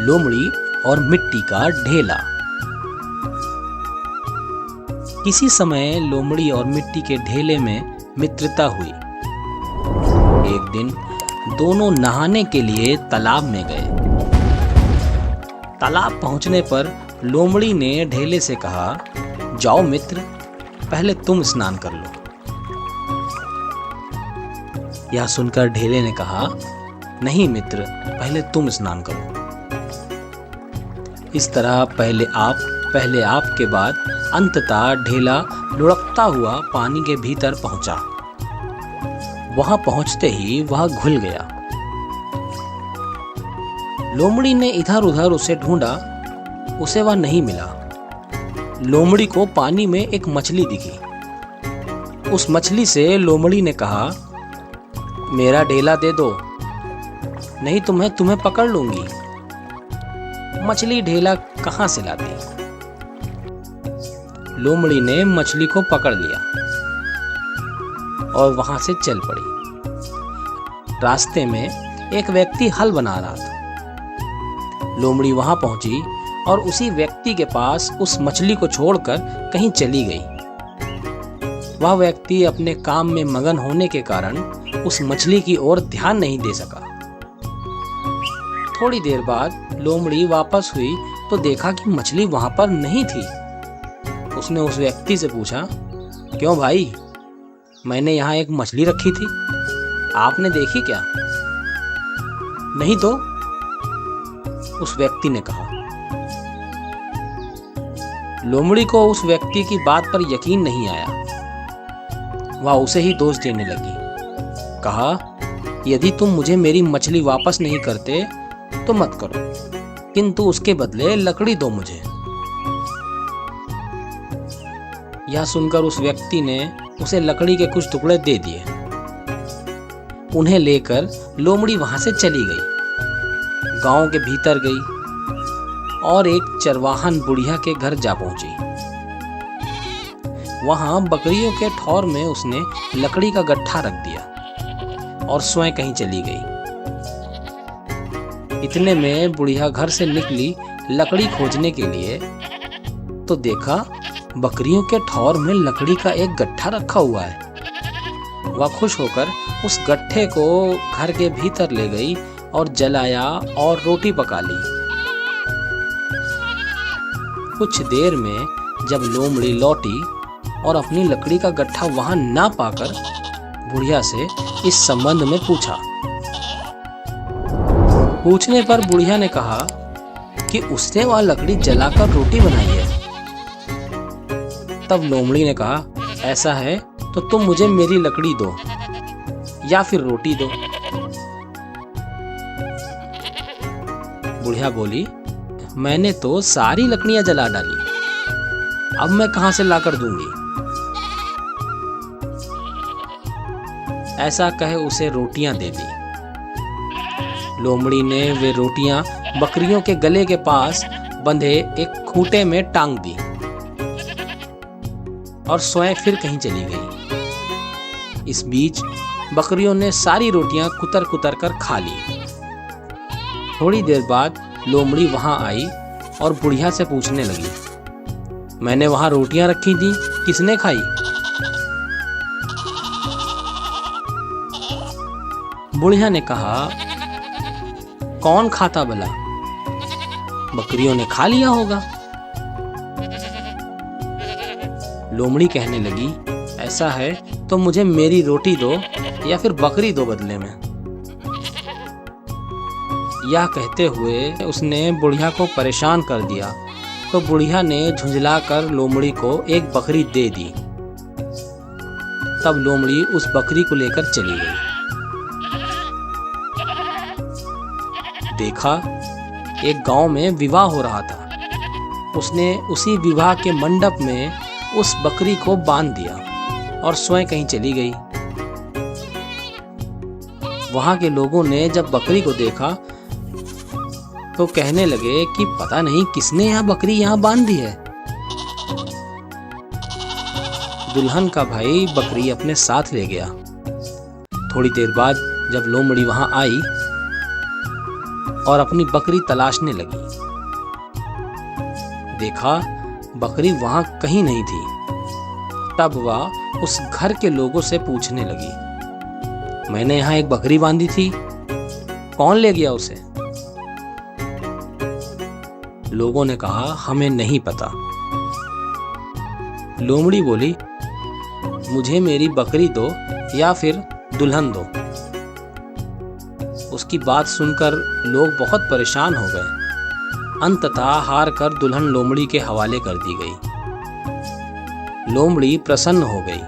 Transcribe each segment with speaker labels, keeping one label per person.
Speaker 1: लोमड़ी और मिट्टी का ढेला। किसी समय लोमड़ी और मिट्टी के ढेले में मित्रता हुई। एक दिन दोनों नहाने के लिए तालाब में गए। तालाब पहुंचने पर लोमड़ी ने ढेले से कहा, जाओ मित्र, पहले तुम स्नान कर लो। यह सुनकर ढेले ने कहा, नहीं मित्र, पहले तुम स्नान करो। इस तरह पहले आप के बाद अंततः ढेला लुढ़कता हुआ पानी के भीतर पहुंचा। वहां पहुंचते ही वह घुल गया। लोमड़ी ने इधर उधर उसे ढूंढा, उसे वह नहीं मिला। लोमड़ी को पानी में एक मछली दिखी। उस मछली से लोमड़ी ने कहा, मेरा ढेला दे दो, नहीं तो मैं तुम्हें पकड़ लूंगी। मछली ढेला कहां से लाती? लोमड़ी ने मछली को पकड़ लिया और वहां से चल पड़ी। रास्ते में एक व्यक्ति हल बना रहा था। लोमड़ी वहां पहुंची और उसी व्यक्ति के पास उस मछली को छोड़कर कहीं चली गई। वह व्यक्ति अपने काम में मगन होने के कारण उस मछली की ओर ध्यान नहीं दे सका। थोड़ी देर बाद लोमड़ी वापस हुई तो देखा कि मछली वहां पर नहीं थी। उसने उस व्यक्ति से पूछा, क्यों भाई, मैंने यहाँ एक मछली रखी थी, आपने देखी क्या? नहीं तो, उस व्यक्ति ने कहा। लोमड़ी को उस व्यक्ति की बात पर यकीन नहीं आया। वह उसे ही दोष देने लगी। कहा, यदि तुम मुझे मेरी मछली वापस नहीं करते तो मत करो, किंतु उसके बदले लकड़ी दो मुझे। यह सुनकर उस व्यक्ति ने उसे लकड़ी के कुछ टुकड़े दे दिए। उन्हें लेकर लोमड़ी वहां से चली गई। गांव के भीतर गई और एक चरवाहन बुढ़िया के घर जा पहुंची। वहां बकरियों के ठौर में उसने लकड़ी का गट्ठा रख दिया और स्वयं कहीं चली गई। इतने में बुढ़िया घर से निकली लकड़ी खोजने के लिए तो देखा बकरियों के ठौर में लकड़ी का एक गट्ठा रखा हुआ है। वह खुश होकर उस गट्ठे को घर के भीतर ले गई और जलाया और रोटी पका ली। कुछ देर में जब लोमड़ी लौटी और अपनी लकड़ी का गट्ठा वहां ना पाकर बुढ़िया से इस संबंध में पूछने पर बुढ़िया ने कहा कि उसने वह लकड़ी जलाकर रोटी बनाई है। तब लोमड़ी ने कहा, ऐसा है तो तुम मुझे मेरी लकड़ी दो या फिर रोटी दो। बुढ़िया बोली, मैंने तो सारी लकड़ियां जला डाली, अब मैं कहां से लाकर दूंगी? ऐसा कहे उसे रोटियां दे दी। लोमड़ी ने वे रोटियां बकरियों के गले के पास बंधे एक खूंटे में टांग दी और स्वयं फिर कहीं चली गई। इस बीच बकरियों ने सारी रोटियां कुतर कुतर कर खा ली। थोड़ी देर बाद लोमड़ी वहां आई और बुढ़िया से पूछने लगी, मैंने वहां रोटियां रखी थी, किसने खाई? बुढ़िया ने कहा, कौन खाता भला? बकरियों ने खा लिया होगा। लोमड़ी कहने लगी, ऐसा है तो मुझे मेरी रोटी दो या फिर बकरी दो बदले में। यह कहते हुए उसने बुढ़िया को परेशान कर दिया तो बुढ़िया ने झुंझलाकर लोमड़ी को एक बकरी दे दी। तब लोमड़ी उस बकरी को लेकर चली गई। देखा एक गांव में विवाह हो रहा था। उसने उसी विवाह के मंडप में उस बकरी को बांध दिया और स्वयं कहीं चली गई। वहां के लोगों ने जब बकरी को देखा तो कहने लगे कि पता नहीं किसने यह बकरी यहां बांध दी है। दुल्हन का भाई बकरी अपने साथ ले गया। थोड़ी देर बाद जब लोमड़ी वहां आई और अपनी बकरी तलाशने लगी। देखा बकरी वहां कहीं नहीं थी। तब वह उस घर के लोगों से पूछने लगी, मैंने यहाँ एक बकरी बांधी थी, कौन ले गया उसे? लोगों ने कहा, हमें नहीं पता। लोमड़ी बोली, मुझे मेरी बकरी दो या फिर दुल्हन दो। उसकी बात सुनकर लोग बहुत परेशान हो गए। अंततः हार कर दुल्हन लोमड़ी के हवाले कर दी गई। लोमड़ी प्रसन्न हो गई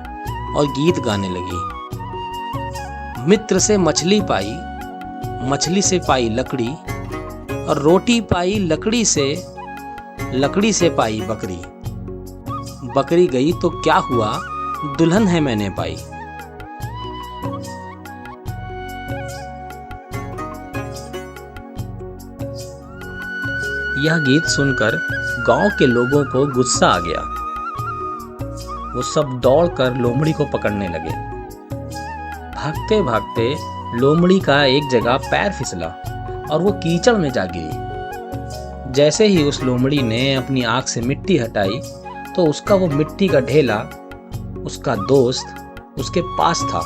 Speaker 1: और गीत गाने लगी। मित्र से मछली पाई, मछली से पाई लकड़ी, और रोटी पाई लकड़ी से पाई बकरी। बकरी गई तो क्या हुआ, दुल्हन है मैंने पाई। यह गीत सुनकर गांव के लोगों को गुस्सा आ गया। वो सब दौड़कर लोमड़ी को पकड़ने लगे। भागते भागते लोमड़ी का एक जगह पैर फिसला और वो कीचड़ में जा गिरी। जैसे ही उस लोमड़ी ने अपनी आंख से मिट्टी हटाई तो उसका वो मिट्टी का ढेला, उसका दोस्त उसके पास था।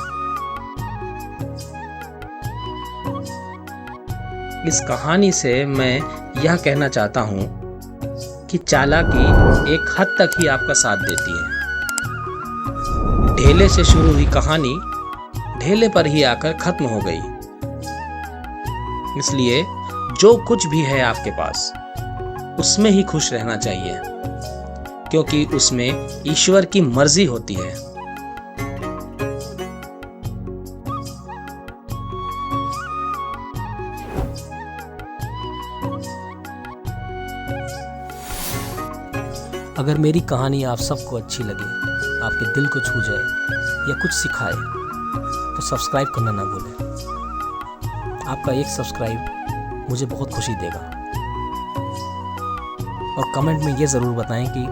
Speaker 1: इस कहानी से मैं यह कहना चाहता हूं कि चालाकी एक हद तक ही आपका साथ देती है। ढेले से शुरू हुई कहानी ढेले पर ही आकर खत्म हो गई। इसलिए जो कुछ भी है आपके पास उसमें ही खुश रहना चाहिए, क्योंकि उसमें ईश्वर की मर्जी होती है। अगर मेरी कहानी आप सबको अच्छी लगे, आपके दिल को छू जाए या कुछ सिखाए तो सब्सक्राइब करना ना भूलें। आपका एक सब्सक्राइब मुझे बहुत खुशी देगा। और कमेंट में ये ज़रूर बताएं कि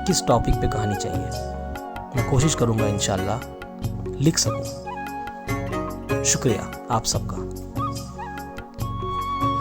Speaker 1: किस टॉपिक पे कहानी चाहिए। मैं कोशिश करूँगा इंशाल्लाह लिख सकूँ। शुक्रिया आप सबका।